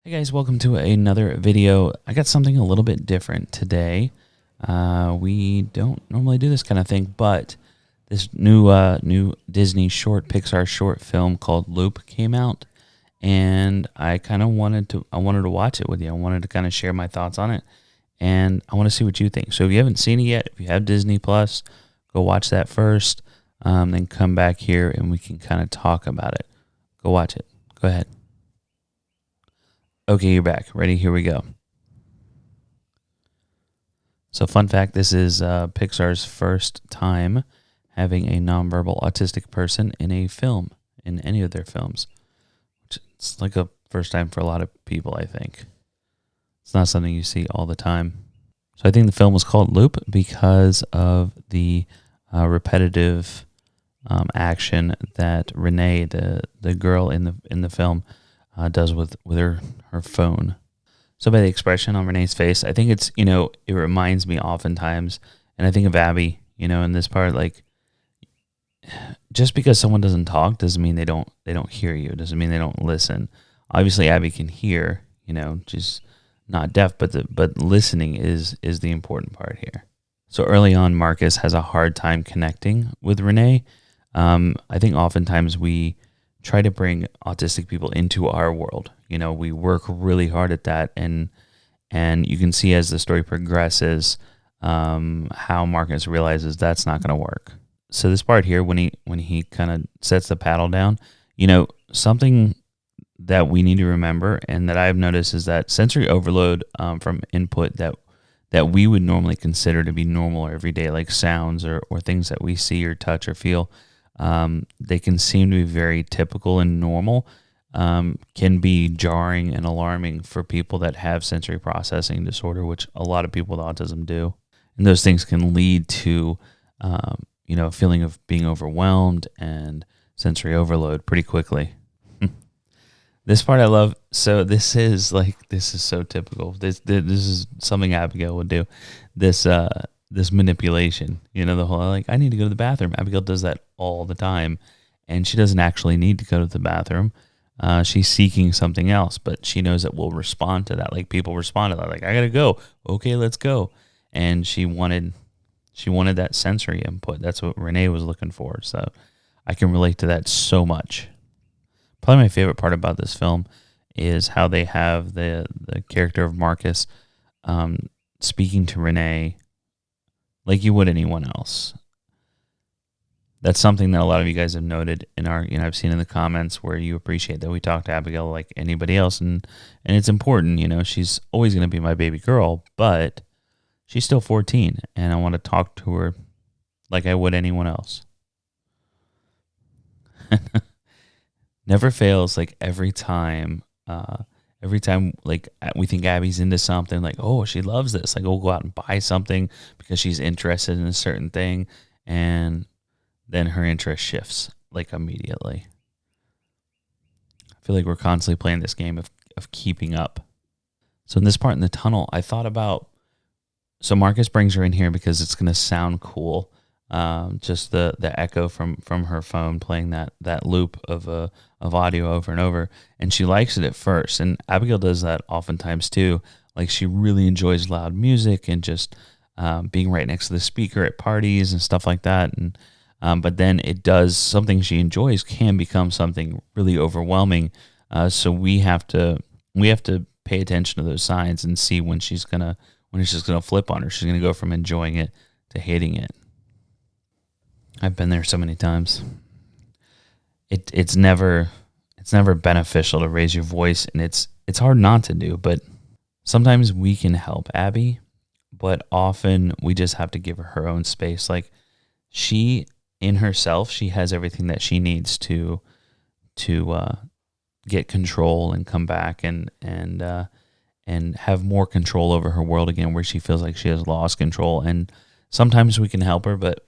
Hey guys, welcome to another video. I got something a little bit different today. We don't normally do this kind of thing, but this new Disney Pixar short film called Loop came out, and I kind of wanted to watch it with you. I wanted to kind of share my thoughts on it, and I want to see what you think. So if you haven't seen it yet, if you have Disney Plus, go watch that first, then come back here and we can kind of talk about it. Go watch it. Go ahead. Okay, you're back. Ready? Here we go. So fun fact, this is Pixar's first time having a nonverbal autistic person in a film, in any of their films. It's like a first time for a lot of people, I think. It's not something you see all the time. So I think the film was called Loop because of the repetitive action that Renee, the girl in the film, does with her phone. So by the expression on Renee's face, I think it's, it reminds me oftentimes, and I think of Abby, in this part, like, just because someone doesn't talk doesn't mean they don't hear you. It doesn't mean they don't listen. Obviously Abby can hear, just not deaf, but listening is the important part here. So early on, Marcus has a hard time connecting with Renee. I think oftentimes we try to bring autistic people into our world. We work really hard at that, and you can see as the story progresses how Marcus realizes that's not going to work. So this part here, when he kind of sets the paddle down, something that we need to remember and that I've noticed is that sensory overload from input that we would normally consider to be normal or everyday, like sounds or things that we see or touch or feel, they can seem to be very typical and normal, can be jarring and alarming for people that have sensory processing disorder, which a lot of people with autism do. And those things can lead to, a feeling of being overwhelmed and sensory overload pretty quickly. This part I love. So this is so typical. This is something Abigail would do. This manipulation, the whole, like, I need to go to the bathroom. Abigail does that all the time, and she doesn't actually need to go to the bathroom. She's seeking something else, but she knows that we'll respond to that. Like, people respond to that, like, I gotta go. Okay, let's go. And she wanted that sensory input. That's what Renee was looking for. So I can relate to that so much. Probably my favorite part about this film is how they have the character of Marcus speaking to Renee like you would anyone else. That's something that a lot of you guys have noted in our, I've seen in the comments where you appreciate that we talk to Abigail like anybody else, and it's important. She's always going to be my baby girl, but she's still 14, and I want to talk to her like I would anyone else. Never fails. Like every time like we think Abby's into something, like, oh, she loves this, like we'll go out and buy something because she's interested in a certain thing, and then her interest shifts like immediately. I feel like we're constantly playing this game of keeping up. So in this part in the tunnel, I thought about, so Marcus brings her in here because it's going to sound cool. Just the echo from her phone playing that loop of audio over and over, and she likes it at first, and Abigail does that oftentimes too. Like, she really enjoys loud music and just being right next to the speaker at parties and stuff like that. And but then it does, something she enjoys can become something really overwhelming. So we have to pay attention to those signs and see when she's gonna flip on her. She's gonna go from enjoying it to hating it. I've been there so many times. It's never beneficial to raise your voice, and it's hard not to do, but sometimes we can help Abby, but often we just have to give her own space. Like, she in herself, she has everything that she needs to get control and come back and have more control over her world again, where she feels like she has lost control. And sometimes we can help her, but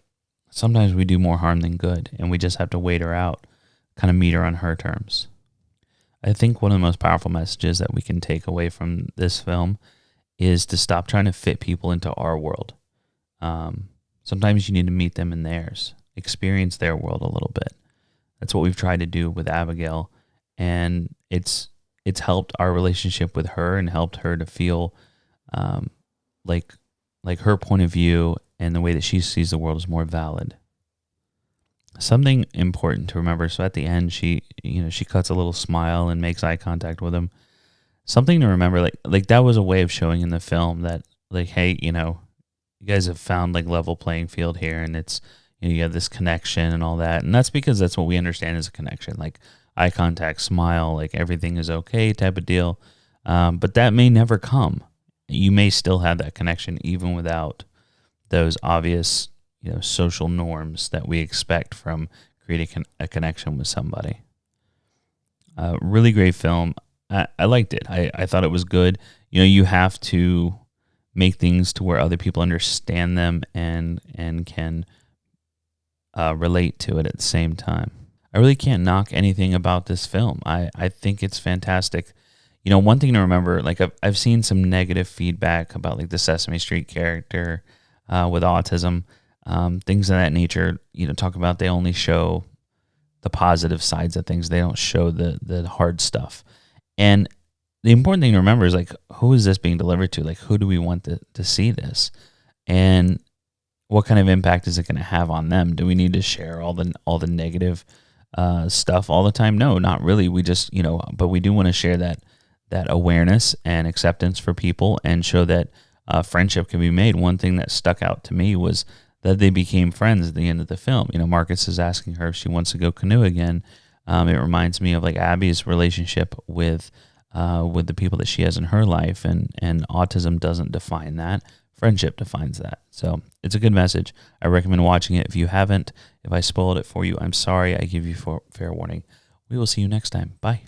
sometimes we do more harm than good, and we just have to wait her out, kind of meet her on her terms. I think one of the most powerful messages that we can take away from this film is to stop trying to fit people into our world. Sometimes you need to meet them in theirs, experience their world a little bit. That's what we've tried to do with Abigail, and it's it's helped our relationship with her and helped her to feel um, like her point of view and the way that she sees the world is more valid. Something important to remember. So at the end, she cuts a little smile and makes eye contact with him. Something to remember, like that was a way of showing in the film that, like, hey, you guys have found like level playing field here, and it's, you have this connection and all that, and that's because that's what we understand as a connection, like eye contact, smile, like everything is okay type of deal. But that may never come. You may still have that connection even without those obvious, social norms that we expect from creating a connection with somebody. Really great film. I liked it. I thought it was good. You have to make things to where other people understand them and can relate to it at the same time. I really can't knock anything about this film. I think it's fantastic. One thing to remember, like I've seen some negative feedback about like the Sesame Street character with autism, things of that nature. Talk about they only show the positive sides of things. They don't show the hard stuff. And the important thing to remember is, like, who is this being delivered to? Like, who do we want to see this? And what kind of impact is it going to have on them? Do we need to share all the negative stuff all the time? No, not really. We just, but we do want to share that awareness and acceptance for people and show that friendship can be made. One thing that stuck out to me was that they became friends at the end of the film. Marcus is asking her if she wants to go canoe again. It reminds me of like Abby's relationship with the people that she has in her life, and autism doesn't define that. Friendship defines that. So it's a good message. I recommend watching it. If you haven't, if I spoiled it for you, I'm sorry. I give you fair warning. We will see you next time. Bye.